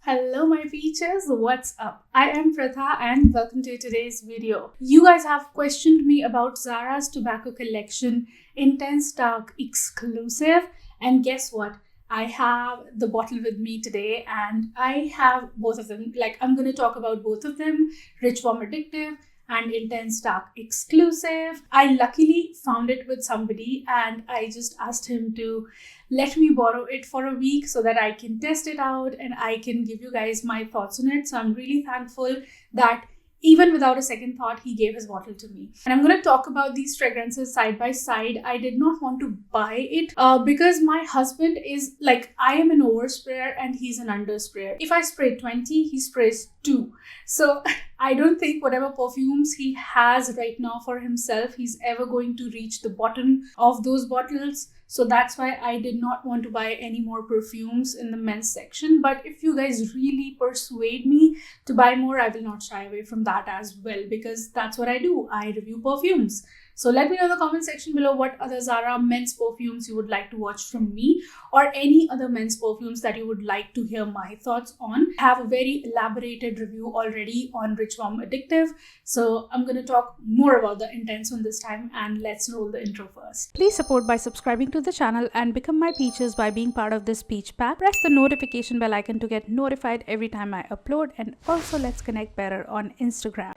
Hello my peaches, what's up? I am Pratha and welcome to today's video. You guys have questioned me about Zara's tobacco collection, Intense Dark Exclusive, and guess what? I have the bottle with me today and I have both of them. I'm going to talk about both of them, Rich Warm Addictive and Intense Dark Exclusive. I luckily found it with somebody and I just asked him to let me borrow it for a week so that I can test it out and I can give you guys my thoughts on it. So I'm really thankful that even without a second thought, he gave his bottle to me. And I'm going to talk about these fragrances side by side. I did not want to buy it because my husband is I am an oversprayer and he's an undersprayer. If I spray 20, he sprays 2. So I don't think whatever perfumes he has right now for himself, he's ever going to reach the bottom of those bottles. So that's why I did not want to buy any more perfumes in the men's section. But if you guys really persuade me to buy more, I will not shy away from that as well, because that's what I do. I review perfumes. So let me know in the comment section below what other Zara men's perfumes you would like to watch from me, or any other men's perfumes that you would like to hear my thoughts on. I have a very elaborated review already on Rich Warm Addictive. So I'm going to talk more about the Intense one this time, and let's roll the intro first. Please support by subscribing to the channel and become my peaches by being part of this peach pack. Press the notification bell icon to get notified every time I upload, and also let's connect better on Instagram.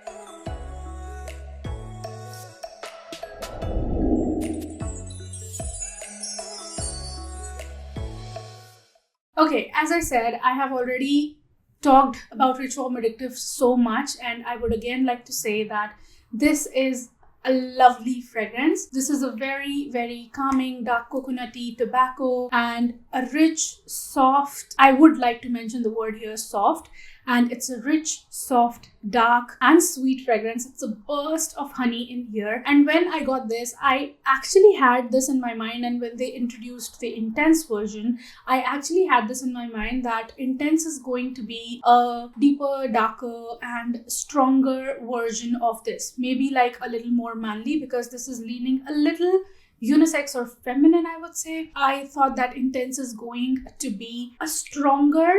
Okay, as I said, I have already talked about Rich Warm Addictive so much, and I would again like to say that this is a lovely fragrance. This is a very, very calming, dark coconutty tobacco and a rich, soft, I would like to mention the word here, soft, and it's a rich, soft, dark and sweet fragrance. It's a burst of honey in here. And when I got this, I actually had this in my mind, and when they introduced the Intense version, I actually had this in my mind that Intense is going to be a deeper, darker and stronger version of this. Maybe like a little more manly, because this is leaning a little unisex or feminine, I would say. I thought that Intense is going to be a stronger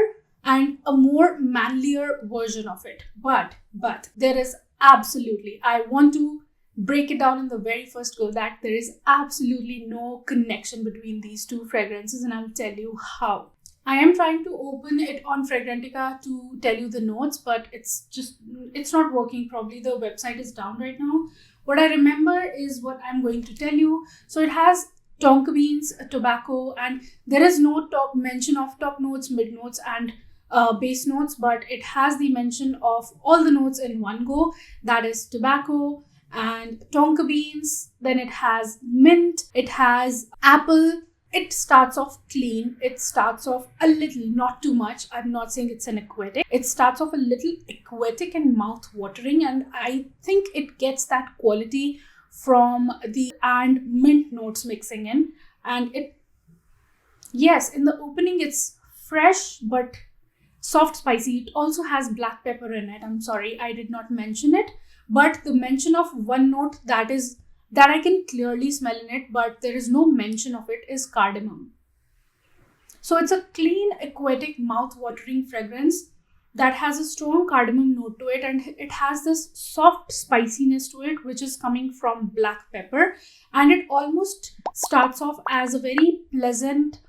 and a more manlier version of it. But there is absolutely, I want to break it down in the very first go, that there is absolutely no connection between these two fragrances, and I'll tell you how. I am trying to open it on Fragrantica to tell you the notes, but it's not working. Probably the website is down right now. What I remember is what I'm going to tell you. So it has tonka beans, tobacco, and there is no top mention of top notes, mid notes and base notes, but it has the mention of all the notes in one go. That is tobacco and tonka beans. Then it has mint, it has apple. It starts off clean. It starts off a little, not too much. I'm not saying it's an aquatic. It starts off a little aquatic and mouth-watering, and I think it gets that quality from the and mint notes mixing in. And yes, in the opening it's fresh but soft spicy. It also has black pepper in it. I'm sorry, I did not mention it, but the mention of one note that I can clearly smell in it, but there is no mention of it, is cardamom. So it's a clean, aquatic, mouth-watering fragrance that has a strong cardamom note to it, and it has this soft spiciness to it, which is coming from black pepper, and it almost starts off as a very pleasant,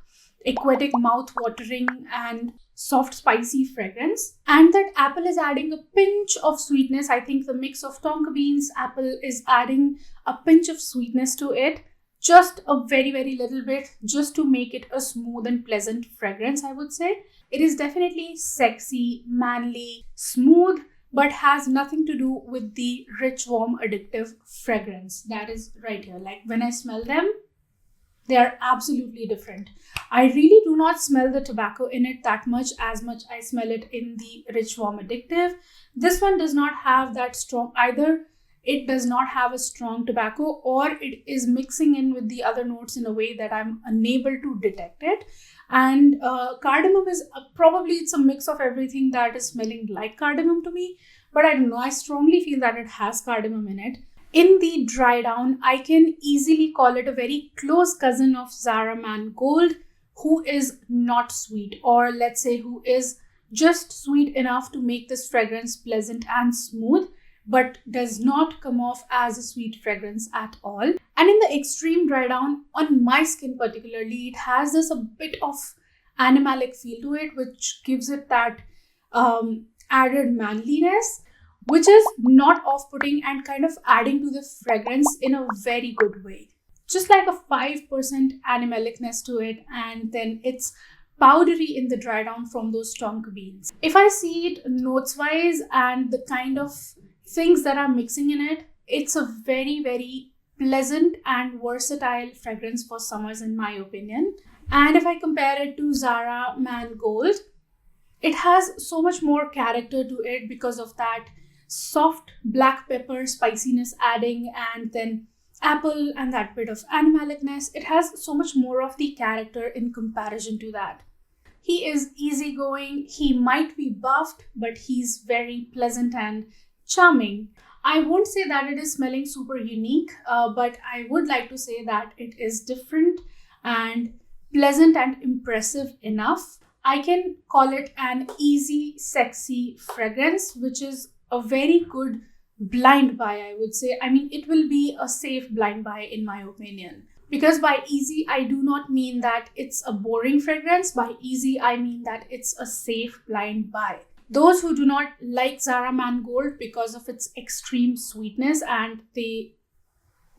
aquatic, mouth-watering and soft spicy fragrance. And that apple is adding a pinch of sweetness. I think the mix of tonka beans, apple is adding a pinch of sweetness to it, just a very, very little bit, just to make it a smooth and pleasant fragrance, I would say. It is definitely sexy, manly, smooth, but has nothing to do with the Rich Warm Addictive fragrance that is right here. Like when I smell them, they are absolutely different. I really do not smell the tobacco in it that much as much I smell it in the Rich Warm Addictive. This one does not have that strong either. It does not have a strong tobacco, or it is mixing in with the other notes in a way that I'm unable to detect it. And cardamom is probably it's a mix of everything that is smelling like cardamom to me. But I don't know, I strongly feel that it has cardamom in it. In the dry down, I can easily call it a very close cousin of Zara Man Gold, who is not sweet, or let's say who is just sweet enough to make this fragrance pleasant and smooth, but does not come off as a sweet fragrance at all. And in the extreme dry down, on my skin particularly, it has this a bit of animalic feel to it, which gives it that added manliness, which is not off-putting and kind of adding to the fragrance in a very good way. Just like a 5% animalicness to it, and then it's powdery in the dry down from those tonka beans. If I see it notes wise and the kind of things that are mixing in it, it's a very, very pleasant and versatile fragrance for summers in my opinion. And if I compare it to Zara Mangold, it has so much more character to it because of that soft black pepper spiciness adding, and then apple and that bit of animalicness. It has so much more of the character in comparison to that. He is easygoing, he might be buffed, but he's very pleasant and charming. I won't say that it is smelling super unique, but I would like to say that it is different and pleasant and impressive enough. I can call it an easy, sexy fragrance, which is a very good blind buy, I would say. I mean, it will be a safe blind buy in my opinion. Because by easy, I do not mean that it's a boring fragrance. By easy, I mean that it's a safe blind buy. Those who do not like Zara Mangold because of its extreme sweetness, and they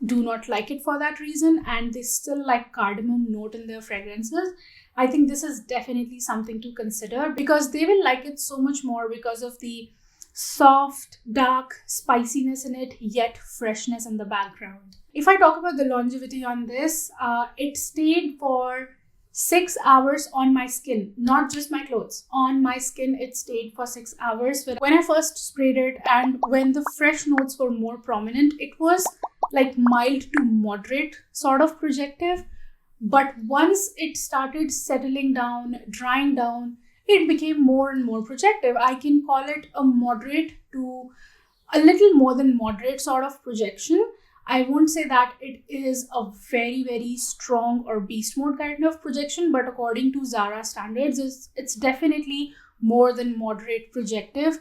do not like it for that reason, and they still like cardamom note in their fragrances, I think this is definitely something to consider, because they will like it so much more because of the soft, dark spiciness in it, yet freshness in the background. If I talk about the longevity on this, it stayed for 6 hours on my skin, not just my clothes. On my skin, it stayed for 6 hours. When I first sprayed it and when the fresh notes were more prominent, it was like mild to moderate sort of projective. But once it started settling down, drying down, it became more and more projective. I can call it a moderate to a little more than moderate sort of projection. I won't say that it is a very, very strong or beast mode kind of projection, but according to Zara standards, it's definitely more than moderate projective.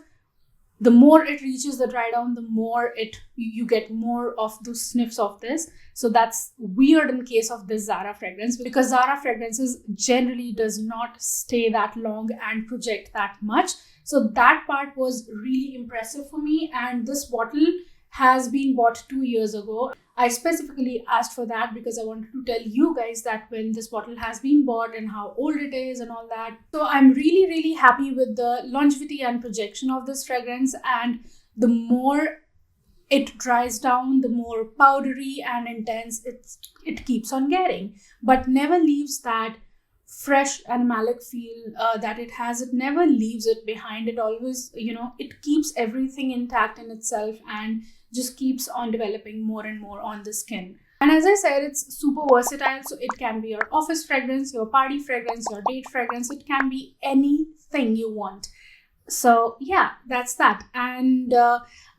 The more it reaches the dry down, the more you get more of those sniffs of this. So that's weird in case of this Zara fragrance, because Zara fragrances generally does not stay that long and project that much. So that part was really impressive for me. And this bottle has been bought 2 years ago. I specifically asked for that because I wanted to tell you guys that when this bottle has been bought and how old it is and all that. So I'm really, really happy with the longevity and projection of this fragrance. And the more it dries down, the more powdery and intense it keeps on getting, but never leaves that fresh animalic feel that it has. It never leaves it behind. It always, it keeps everything intact in itself and just keeps on developing more and more on the skin. And as I said, it's super versatile. So it can be your office fragrance, your party fragrance, your date fragrance. It can be anything you want. So yeah, that's that. And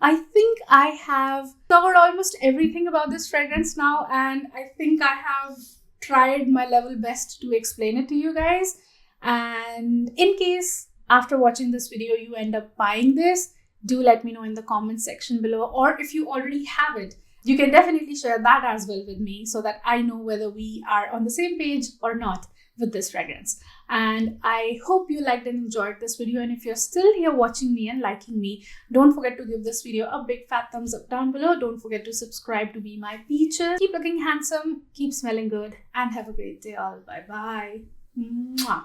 I think I have covered almost everything about this fragrance now. And I think I have tried my level best to explain it to you guys. And in case after watching this video you end up buying this, do let me know in the comment section below. Or if you already have it, you can definitely share that as well with me so that I know whether we are on the same page or not with this fragrance. And I hope you liked and enjoyed this video. And if you're still here watching me and liking me, don't forget to give this video a big fat thumbs up down below. Don't forget to subscribe to Be My Peaches. Keep looking handsome, keep smelling good, and have a great day all. Bye bye. Mwah.